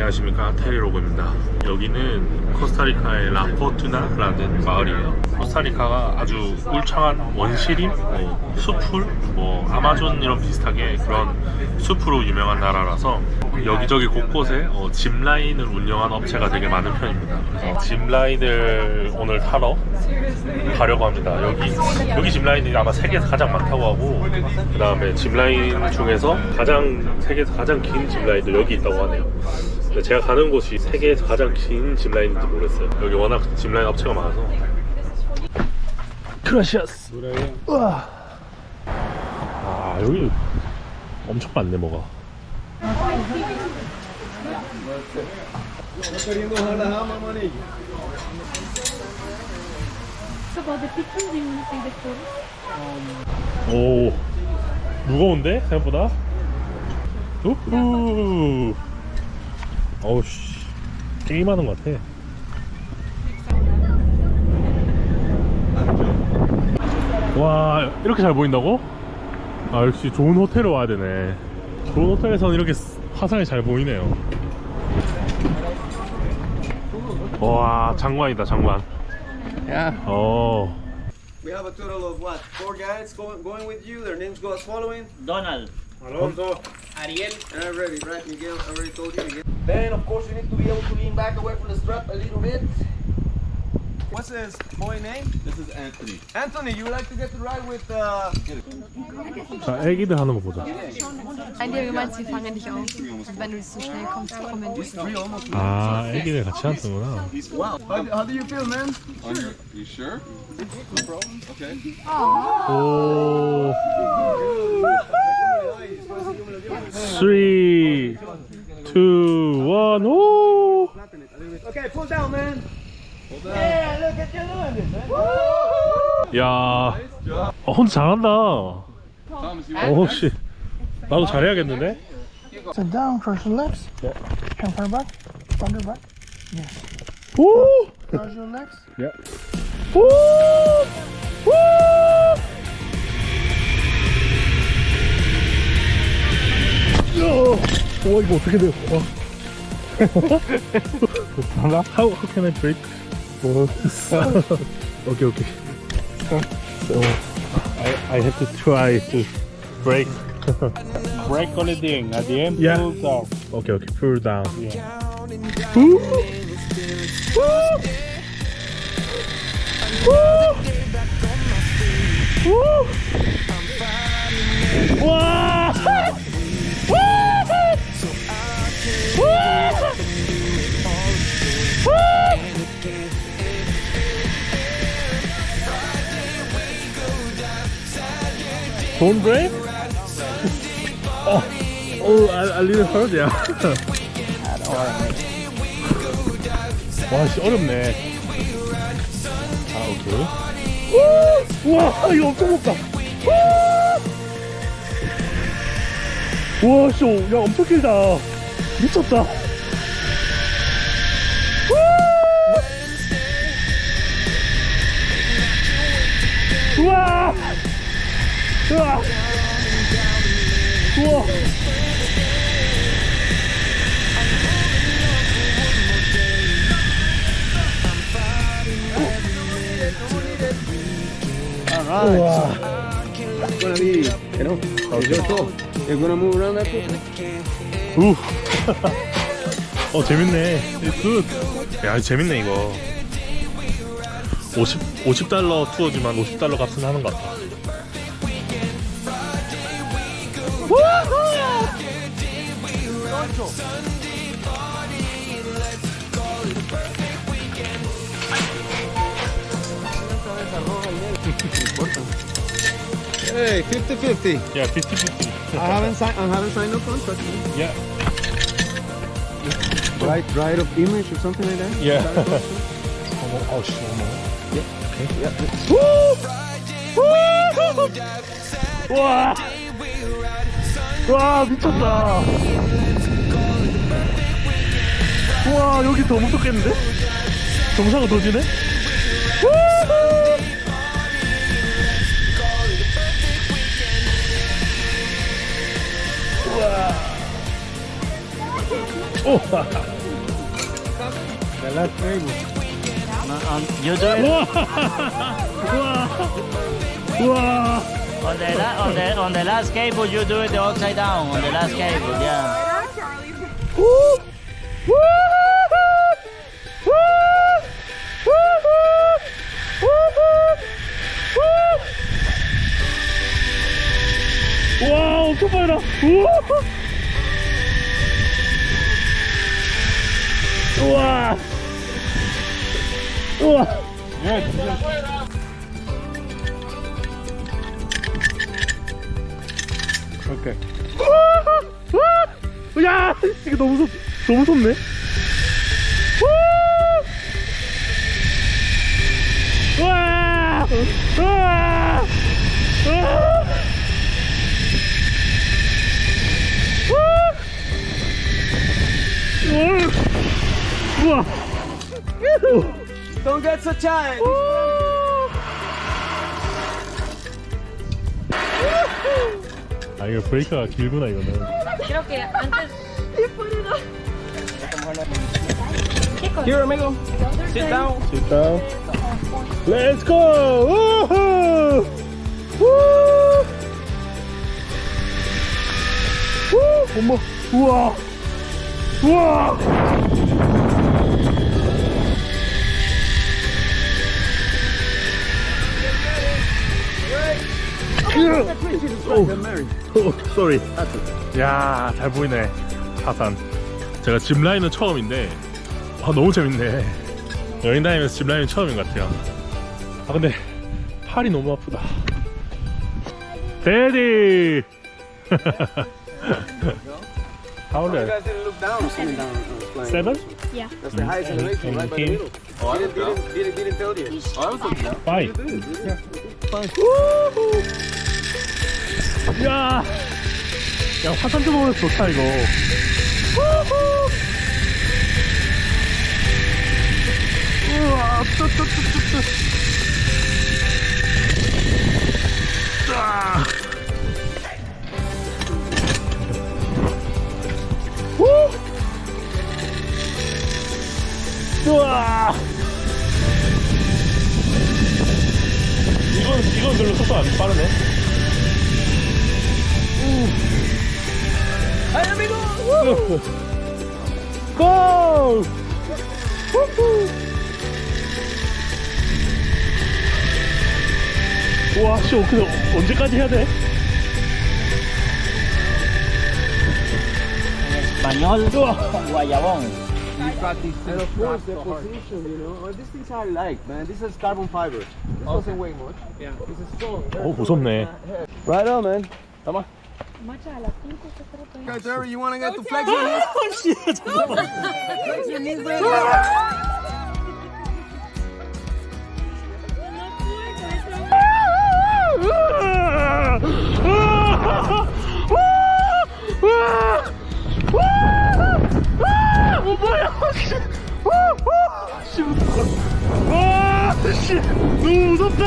안녕하십니까, 테리로그입니다. 여기는 코스타리카의 라포투나라는 마을이에요. 코스타리카가 아주 울창한 원시림, 숲풀, 아마존 이런 비슷하게 그런 숲으로 유명한 나라라서 여기저기 곳곳에 짚라인을 운영한 업체가 되게 많은 편입니다. 그래서 짚라인을 오늘 타러 가려고 합니다. 여기 짚라인이 아마 세계에서 가장 많다고 하고, 그 다음에 짚라인 중에서 세계에서 가장 긴 짚라인도 여기 있다고 하네요. 근데 제가 가는 곳이 세계에서 가장 긴 짚라인인지 모르겠어요. 여기 워낙 짚라인 업체가 많아서. 크라시아스. 우와. 아, 여기 엄청 많네, 뭐가. 오, 무거운데 생각보다. 우후. 어우씨, 게임하는 것 같아. 와, 이렇게 잘 보인다고? 아, 역시 좋은 호텔에 와야 되네. 좋은 호텔에서는 이렇게 화산이 잘 보이네요. 와, 장관이다, 장관. Yeah. We have a total of what? 4 guides going with you. Their names go as following: Donald. Alonso, Ariel, and ready, right? Miguel, I already told you. Miguel. Then, of course, you need to be able to lean back away from the strap a little bit. What's his boy name? This is Anthony. Anthony, you would like to get to ride with 자, 애기들 하는 거 보자. Nein, du meinst, wir fangen dich auf. Wenn du so schnell kommst, kommen die. 아, 애기들 같이 하는구나. Wow. How do you feel, man? You sure? No problem. Okay. 오. 3, 2, 1, 오! Okay, pull down, man. Yeah, look at you doing this, man. 야, 혼자 잘한다. Thomas, you 씨, 나도 잘해야겠는데? Sit down, cross your legs. Come far back. Thunder back. Yes. 오! Cross your legs. 야. 오! 오! 와, 이거 어떻게 돼요? How can I break? Okay. So I have to try to break. Break on the thing. At the end, Yeah. pull down. Okay, pull down. 와! Don't break? I little hurt, yeah. 와, 씨, 어렵네. 아, 오케이. 우와, 이거 엄청 높다. 우와, 씨, 야, 엄청 길다. 미쳤다. 우와! 우와! 우와! 우와! It's gonna be, it's your toe. You're gonna move around that foot. 재밌네. It's good. 야, 재밌네, 이거. 50달러 투어지만 50달러 값은 하는 것 같아. Hey, 50-50. Yeah, 50-50. I haven't signed no contract. Yeah. Right of image or something like that. Yeah. Oh, 씨, 와! 와, 미쳤다. 와, 여기 더 무섭겠는데? 정상을 더 지네? 우와. 오! The last table. You do it 우와. on the last cable. You do it the upside down on the last cable. Yeah. 와, 엄청 빠르다. 우와. 우와. 오케이. 야, 이거 너무 무섭네. 와! 와! 우와! Don't get so tired. 아, 이거 브레이크가 길구나, 이거는. Creo que antes. Here, amigo. Sit down. Sit down. Let's go! Woohoo! Woo! 우! 엄마! 우와! 우와! 쏘리. 야, 잘 보이네. 하산. 제가 짚라인은 처음인데 너무 재밌네. 여행 다니면서 짚라인은 처음인 것 같아요. 근데 팔이 너무 아프다. 데디. How old are you? guys didn't look down. Sitting down. Flying. 7? Yeah. That's the highest elevation, right by the middle. Didn't tell you. Five. 야, 야, 화산 좀 오면 좋다 이거. 우와, 뚜뚜뚜뚜뚜. 아. 후. 우와. 이건 별로 속도 안 빠르네. Hey, amigo. 고! 우와, 씨, 근데 언제까지 해야 돼? Español. Guayabón. And of course, the position, you know. These things are light, man. This is carbon fiber. This doesn't weigh much. Yeah. This is strong. 무섭네. Right on, man. Come on. Macha, a las 5 se trata de. Okay, Terry, you want to get to flex your knees? Flex your knees, baby. 씨, 너무 무섭다.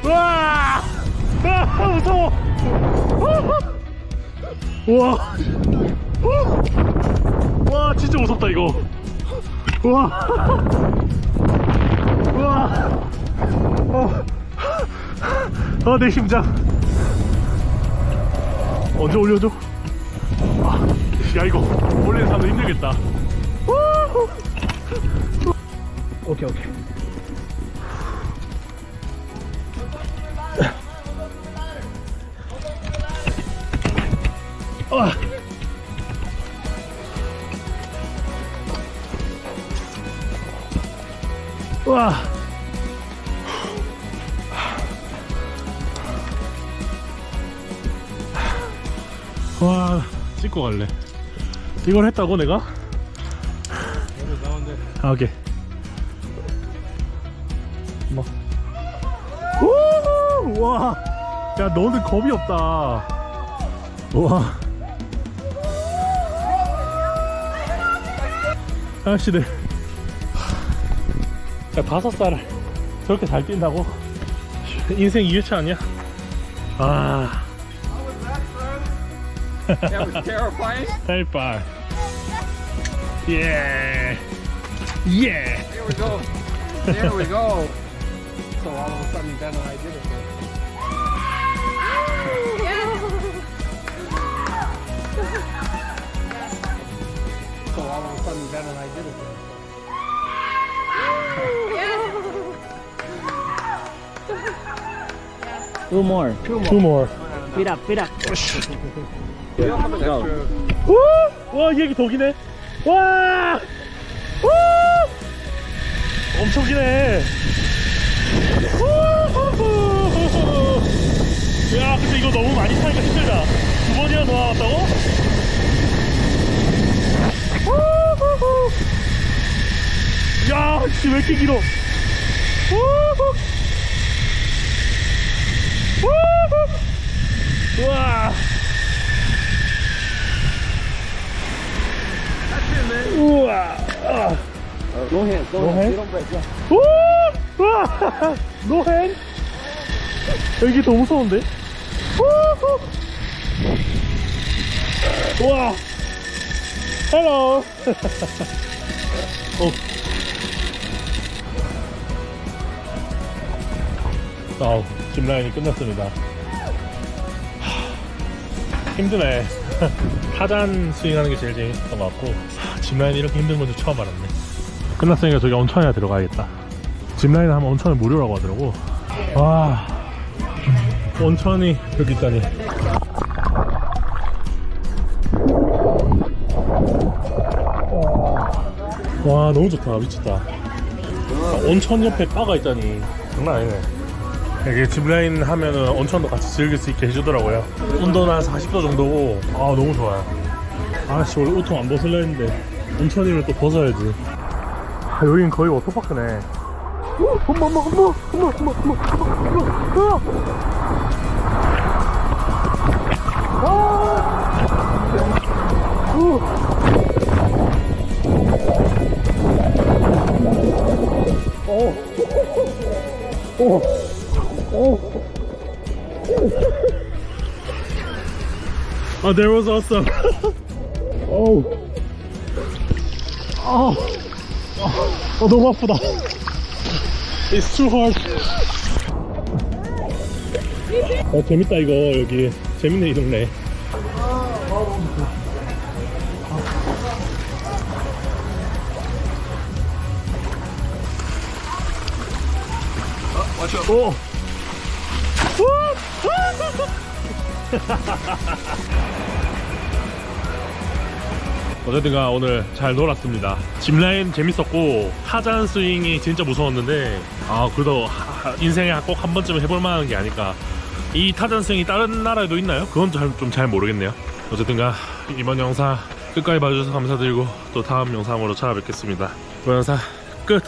와, 무서워. 와, 와, 진짜 무섭다 이거. 와, 와, 내 심장. 언제 올려줘? 야, 이거 올리는 사람도 힘들겠다. 오케이. 와. 와, 찍고 갈래. 이걸 했다고 내가? 아, 오케이. 뭐. 우! 와. 야, 너는 겁이 없다. 와. 아저씨들. 야, 5살 저렇게 잘 뛴다고? 인생 2회차 아니야? 아. That was terrifying. 헬빨. 예. 예. There we go. There we go. So all of a sudden Ben and I did it. So all of a sudden Ben and I did it. Two more. Two more. Speed up, speed up. Go. 우! 와, 얘기 더 기네. 와! 우! 엄청 기네. 우후후. 야, 근데 이거 너무 많이 타니까 힘들다. 두 번이나 더 나왔다고? 우후후. 야, 씨, 왜 이렇게 길어? 우후. 우후. 우와. 우와. Go ahead. Go ahead. You don't break. Yeah. 우! 우와! 노행! 여기 더 무서운데? 우후! 우와! 헬로! 아우, 짚라인이 끝났습니다. 힘드네. 타잔 스윙하는 게 제일 재밌었던 것 같고, 짚라인이 이렇게 힘든 건지 처음 알았네. 끝났으니까 저기 온천에 들어가야겠다. 짚라인 하면 온천은 무료라고 하더라고. 와, 온천이 여기 있다니. 와, 너무 좋다. 미쳤다. 온천 옆에 바가 있다니 장난 아니네. 이게 짚라인 하면은 온천도 같이 즐길 수 있게 해주더라고요. 온도는 한 40도 정도고, 아, 너무 좋아요. 아씨, 원래 옷통 안 벗으려 했는데 온천이면 또 벗어야지. 아, 여긴 거의 워터파크네. 어머. Oh, there was awesome. 너무 아프다. It's too hard. 재밌다 이거. 여기 재밌네 이 동네. 오. 어쨌든가 오늘 잘 놀았습니다. 짚라인 재밌었고 타잔 스윙이 진짜 무서웠는데, 아, 그래도 인생에 꼭 한 번쯤 해볼 만한 게 아닐까. 이 타잔 스윙이 다른 나라에도 있나요? 그건 좀 잘 모르겠네요. 어쨌든가 이번 영상 끝까지 봐주셔서 감사드리고 또 다음 영상으로 찾아뵙겠습니다. 이번 영상 끝.